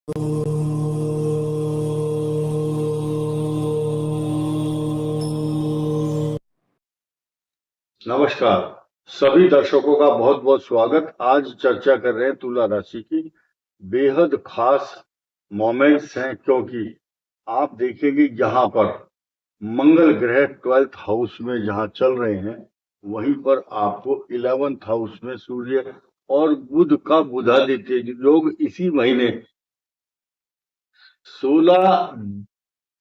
नमस्कार। सभी दर्शकों का बहुत बहुत स्वागत। आज चर्चा कर रहे हैं तुला राशि की। बेहद खास मोमेंट्स हैं, क्योंकि आप देखेंगे यहाँ पर मंगल ग्रह 12th हाउस में जहाँ चल रहे हैं, वहीं पर आपको 11th हाउस में सूर्य और बुध का बुधादित्य योग इसी महीने 16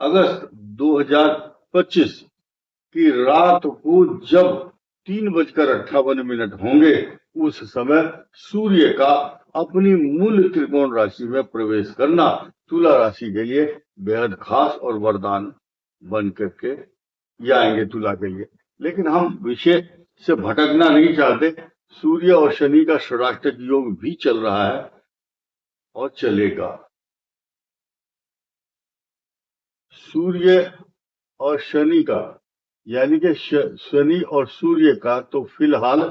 अगस्त 2025 की रात को जब 3:58 होंगे, उस समय सूर्य का अपनी मूल त्रिकोण राशि में प्रवेश करना तुला राशि के लिए बेहद खास और वरदान बन करके ये आएंगे तुला के लिए। लेकिन हम विषय से भटकना नहीं चाहते। सूर्य और शनि का षडाष्टक योग भी चल रहा है और चलेगा। सूर्य और शनि का, यानी कि शनि और सूर्य का तो फिलहाल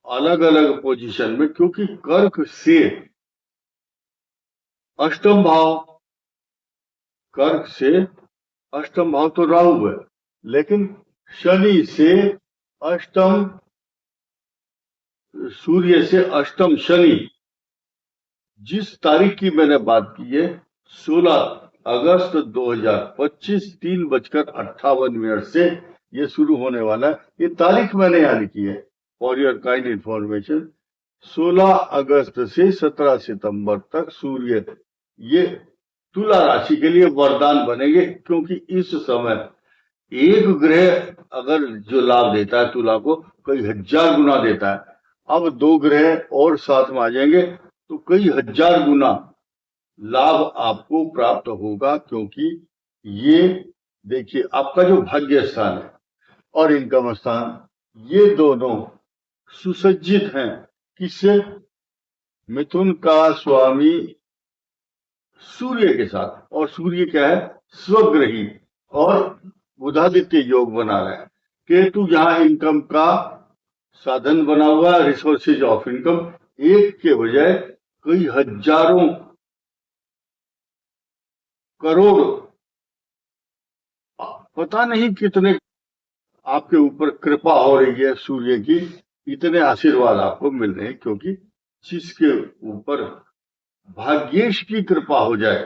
अलग अलग पोजीशन में, क्योंकि कर्क से अष्टम भाव, कर्क से अष्टम भाव तो राहु है, लेकिन शनि से अष्टम सूर्य से अष्टम शनि, जिस तारीख की मैंने बात की है 16 अगस्त 2025 3:58 से ये शुरू होने वाला है। ये तारीख मैंने यहाँ लिखी है फॉर योर काइंड इंफॉर्मेशन। 16 अगस्त से 17 सितंबर तक सूर्य ये तुला राशि के लिए वरदान बनेंगे, क्योंकि इस समय एक ग्रह अगर जो लाभ देता है तुला को, कई हजार गुना देता है। अब दो ग्रह और साथ में आ जाएंगे तो कई हजार गुना लाभ आपको प्राप्त होगा, क्योंकि ये देखिए आपका जो भाग्य स्थान है और इनकम स्थान, ये दोनों सुसज्जित हैं। किससे? मिथुन का स्वामी सूर्य के साथ, और सूर्य क्या है? स्वग्रही, और बुधादित्य योग बना रहा है। केतु यहाँ इनकम का साधन बना हुआ है, रिसोर्सेज ऑफ इनकम। एक के बजाय कई हजारों करोड़, पता नहीं कितने आपके ऊपर कृपा हो रही है सूर्य की, इतने आशीर्वाद आपको मिल रहे हैं। क्योंकि जिसके ऊपर भाग्येश की कृपा हो जाए,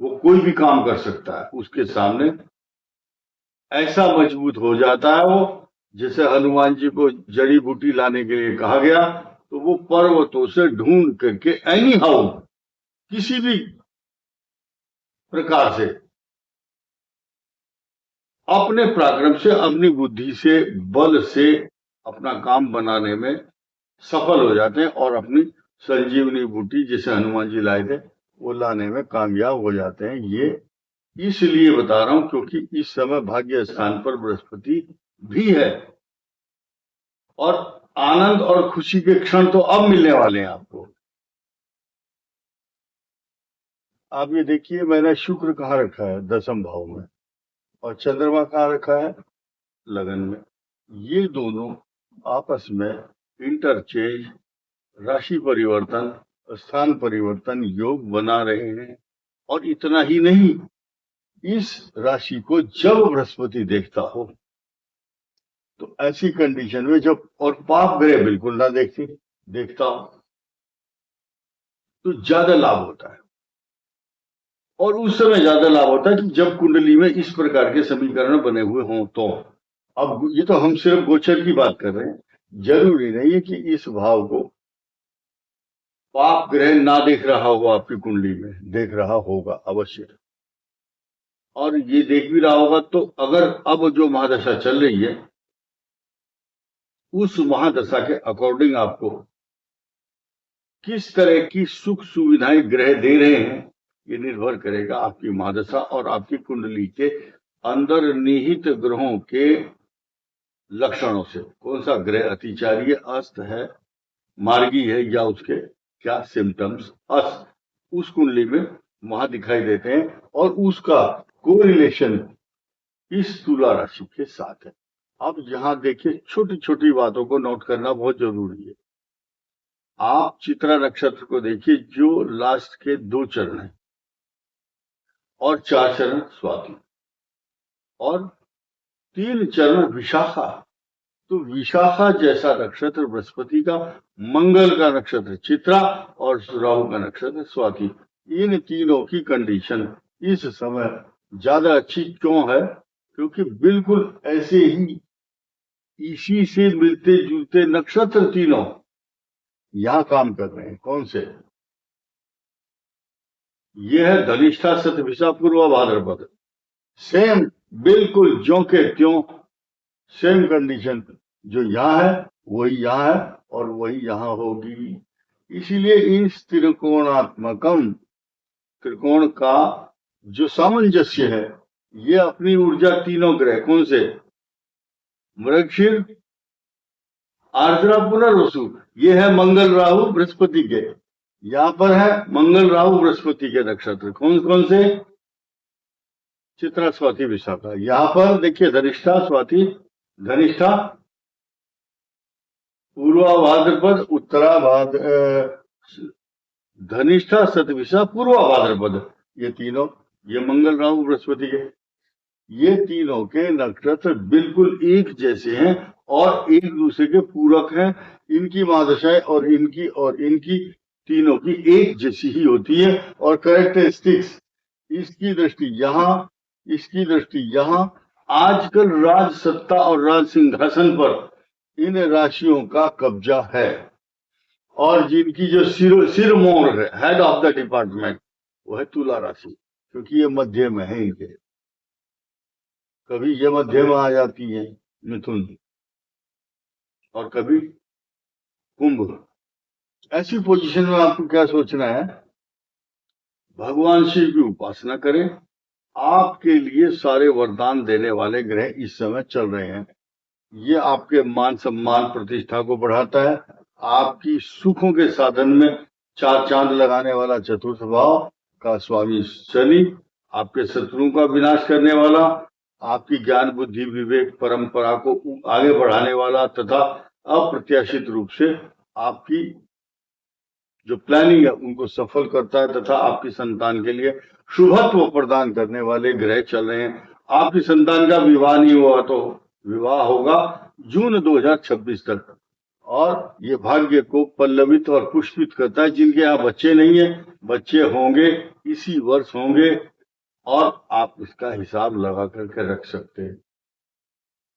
वो कोई भी काम कर सकता है। उसके सामने ऐसा मजबूत हो जाता है वो। जैसे हनुमान जी को जड़ी बूटी लाने के लिए कहा गया, तो वो पर्वतों से ढूंढ करके एनी हाउ, किसी भी प्रकार से, अपने पराक्रम से, अपनी बुद्धि से, बल से अपना काम बनाने में सफल हो जाते हैं, और अपनी संजीवनी बूटी जिसे हनुमान जी लाए थे वो लाने में कामयाब हो जाते हैं। ये इसलिए बता रहा हूं क्योंकि इस समय भाग्य स्थान पर बृहस्पति भी है, और आनंद और खुशी के क्षण तो अब मिलने वाले हैं आपको। आप ये देखिए, मैंने शुक्र कहाँ रखा है? 10th भाव में। और चंद्रमा कहाँ रखा है? लगन में। ये दोनों आपस में इंटरचेंज, राशि परिवर्तन, स्थान परिवर्तन योग बना रहे हैं। और इतना ही नहीं, इस राशि को जब बृहस्पति देखता हो, तो ऐसी कंडीशन में जब, और पाप ग्रह बिल्कुल ना देखता हो, तो ज्यादा लाभ होता है। और उस समय ज्यादा लाभ होता है कि जब कुंडली में इस प्रकार के समीकरण बने हुए हों। तो अब ये तो हम सिर्फ गोचर की बात कर रहे हैं, जरूरी नहीं है कि इस भाव को पाप ग्रह ना देख रहा होगा, आपकी कुंडली में देख रहा होगा अवश्य। और ये देख भी रहा होगा तो अगर अब जो महादशा चल रही है, उस महादशा के अकॉर्डिंग आपको किस तरह की सुख सुविधाएं ग्रह दे रहे हैं, ये निर्भर करेगा आपकी महादशा और आपकी कुंडली के अंदर निहित ग्रहों के लक्षणों से। कौन सा ग्रह अतिचारी है, अस्त है, मार्गी है, या उसके क्या सिम्टम्स अस्त उस कुंडली में वहां दिखाई देते हैं, और उसका कोरिलेशन इस तुला राशि के साथ है। अब यहां देखिए, छोटी छोटी बातों को नोट करना बहुत जरूरी है। आप चित्रा नक्षत्र को देखिए, जो लास्ट के 2 चरण हैं और 4 चरण स्वाति और 3 चरण विशाखा। तो विशाखा जैसा नक्षत्र बृहस्पति का, मंगल का नक्षत्र चित्रा और राहु का नक्षत्र स्वाति, इन तीनों की कंडीशन इस समय ज्यादा अच्छी क्यों है? क्योंकि बिल्कुल ऐसे ही इसी से मिलते जुलते नक्षत्र तीनों यहां काम कर रहे हैं। कौन से? यह है धनिष्ठा, शतभिषा, पूर्वा, भाद्रपद। सेम, बिल्कुल ज्यों के त्यों सेम कंडीशन, जो यहाँ है वही यहाँ है और वही यहाँ होगी। इसीलिए इस त्रिकोणात्मकम, त्रिकोण का जो सामंजस्य है, ये अपनी ऊर्जा तीनों ग्रह, कौन से? मृगशीर, आर्द्रा, पुनर्वसु, ये है मंगल राहु बृहस्पति के। यहाँ पर है मंगल राहु बृहस्पति के नक्षत्र, कौन कौन से? चित्रा, स्वाति, विशाखा। यहाँ पर देखिए धनिष्ठा, स्वाति, धनिष्ठा, पूर्वा, भाद्रपद, उत्तरा, धनिष्ठा, शतभिषा, पूर्वा, भाद्रपद, ये तीनों, ये मंगल राहु बृहस्पति के, ये तीनों के नक्षत्र बिल्कुल एक जैसे हैं और एक दूसरे के पूरक हैं। इनकी महादशाएं और इनकी तीनों की एक जैसी ही होती है और कैरेक्टरिस्टिक्स, इसकी दृष्टि यहाँ, इसकी दृष्टि यहाँ। आजकल राज सत्ता और राज सिंहासन पर इन राशियों का कब्जा है और जिनकी जो सिर मोर है, हेड ऑफ द डिपार्टमेंट, वो है तुला राशि, क्योंकि ये मध्य में है इनके। कभी ये मध्य में आ जाती है मिथुन और कभी कुंभ। ऐसी पोजीशन में आपको क्या सोचना है? भगवान शिव की उपासना करें। आपके लिए सारे वरदान देने वाले ग्रह इस समय चल रहे हैं। ये आपके मान सम्मान प्रतिष्ठा को बढ़ाता है। आपकी सुखों के साधन में 4 चांद लगाने वाला चतुर्थ भाव का स्वामी शनि, आपके शत्रुओं का विनाश करने वाला, आपकी ज्ञान बुद्धि विवेक परंपरा को आगे बढ़ाने वाला तथा अप्रत्याशित रूप से आपकी जो प्लानिंग है उनको सफल करता है तथा आपकी संतान के लिए शुभत्व प्रदान करने वाले ग्रह चल रहे हैं। आपकी संतान का विवाह नहीं हुआ तो विवाह होगा जून 2026 तक, और ये भाग्य को पल्लवित और पुष्पित करता है। जिनके यहाँ बच्चे नहीं है, बच्चे होंगे, इसी वर्ष होंगे, और आप इसका हिसाब लगा करके रख सकते हैं।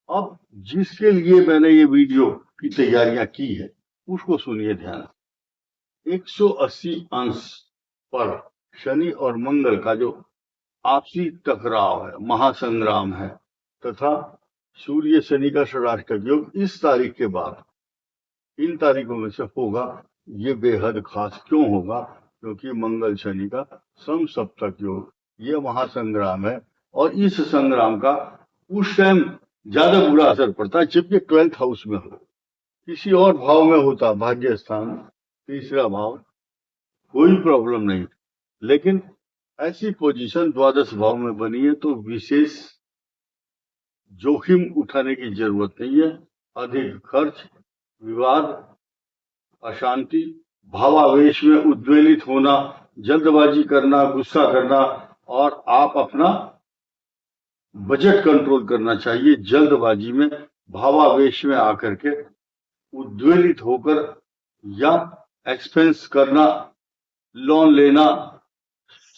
अब जिसके लिए मैंने ये वीडियो की तैयारियां की है उसको सुनिए ध्यान। 180 अंश पर शनि और मंगल का जो आपसी टकराव है, महासंग्राम है, तथा सूर्य शनि का षडाष्टक योग इस तारीख के बाद इन तारीखों में से होगा। ये बेहद खास क्यों होगा? क्योंकि मंगल शनि का समसप्तक योग, ये महासंग्राम है और इस संग्राम का उस टाइम ज्यादा बुरा असर पड़ता है जबकि 12th हाउस में हो। किसी और भाव में होता, भाग्य स्थान, तीसरा भाव, कोई प्रॉब्लम नहीं। लेकिन ऐसी पोजीशन द्वादश भाव में बनी है तो विशेष जोखिम उठाने की जरूरत नहीं है। अधिक खर्च, विवाद, अशांति, भावावेश में उद्वेलित होना, जल्दबाजी करना, गुस्सा करना, और आप अपना बजट कंट्रोल करना चाहिए। जल्दबाजी में, भावावेश में आकर के उद्वेलित होकर या एक्सपेंस करना, लोन लेना,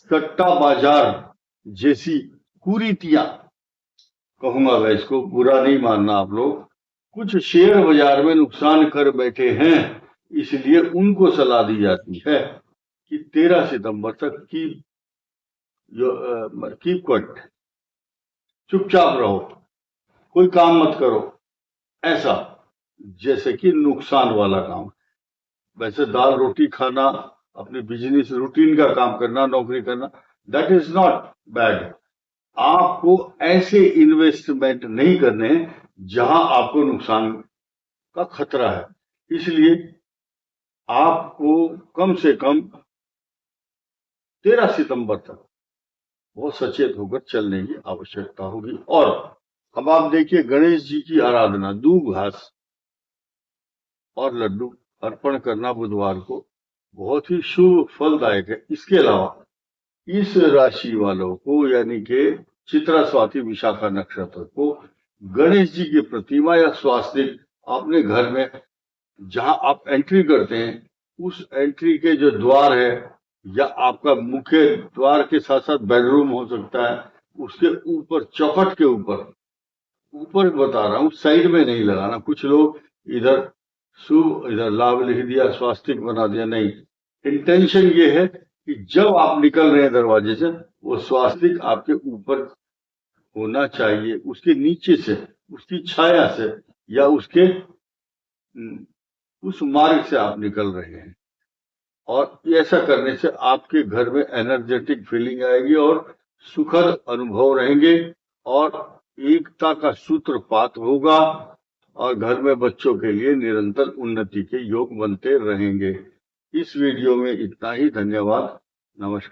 सट्टा बाजार जैसी कुरीतियां, कहूंगा मैं इसको, बुरा नहीं मानना आप लोग। कुछ शेयर बाजार में नुकसान कर बैठे हैं, इसलिए उनको सलाह दी जाती है कि 13 सितंबर तक कीप क्वाइट, चुपचाप रहो, कोई काम मत करो, ऐसा जैसे कि नुकसान वाला काम। वैसे दाल रोटी खाना, अपने बिजनेस रूटीन का काम करना, नौकरी करना, दैट इज नॉट बैड। आपको ऐसे इन्वेस्टमेंट नहीं करने जहां आपको नुकसान का खतरा है। इसलिए आपको कम से कम 13 सितंबर तक बहुत सचेत होकर चलने की आवश्यकता होगी। और अब आप देखिए, गणेश जी की आराधना, दूब घास और लड्डू अर्पण करना बुधवार को बहुत ही शुभ फलदायक है। इसके अलावा इस राशि वालों को यानी कि चित्रा स्वाति विशाखा नक्षत्र को गणेश जी की प्रतिमा या स्वास्तिक अपने घर में जहां आप एंट्री करते हैं उस एंट्री के जो द्वार है या आपका मुख्य द्वार के साथ साथ बेडरूम हो सकता है, उसके ऊपर चौखट के ऊपर बता रहा हूँ, साइड में नहीं लगाना। कुछ लोग इधर शुभ इधर लाभ लिख दिया, स्वास्तिक बना दिया, नहीं। इंटेंशन ये है कि जब आप निकल रहे हैं दरवाजे से वो स्वास्तिक आपके ऊपर होना चाहिए, उसके नीचे से, उसकी छाया से या उसके उस मार्ग से आप निकल रहे हैं। और ऐसा करने से आपके घर में एनर्जेटिक फीलिंग आएगी और सुखद अनुभव रहेंगे और एकता का सूत्रपात होगा और घर में बच्चों के लिए निरंतर उन्नति के योग बनते रहेंगे। इस वीडियो में इतना ही। धन्यवाद। नमस्कार।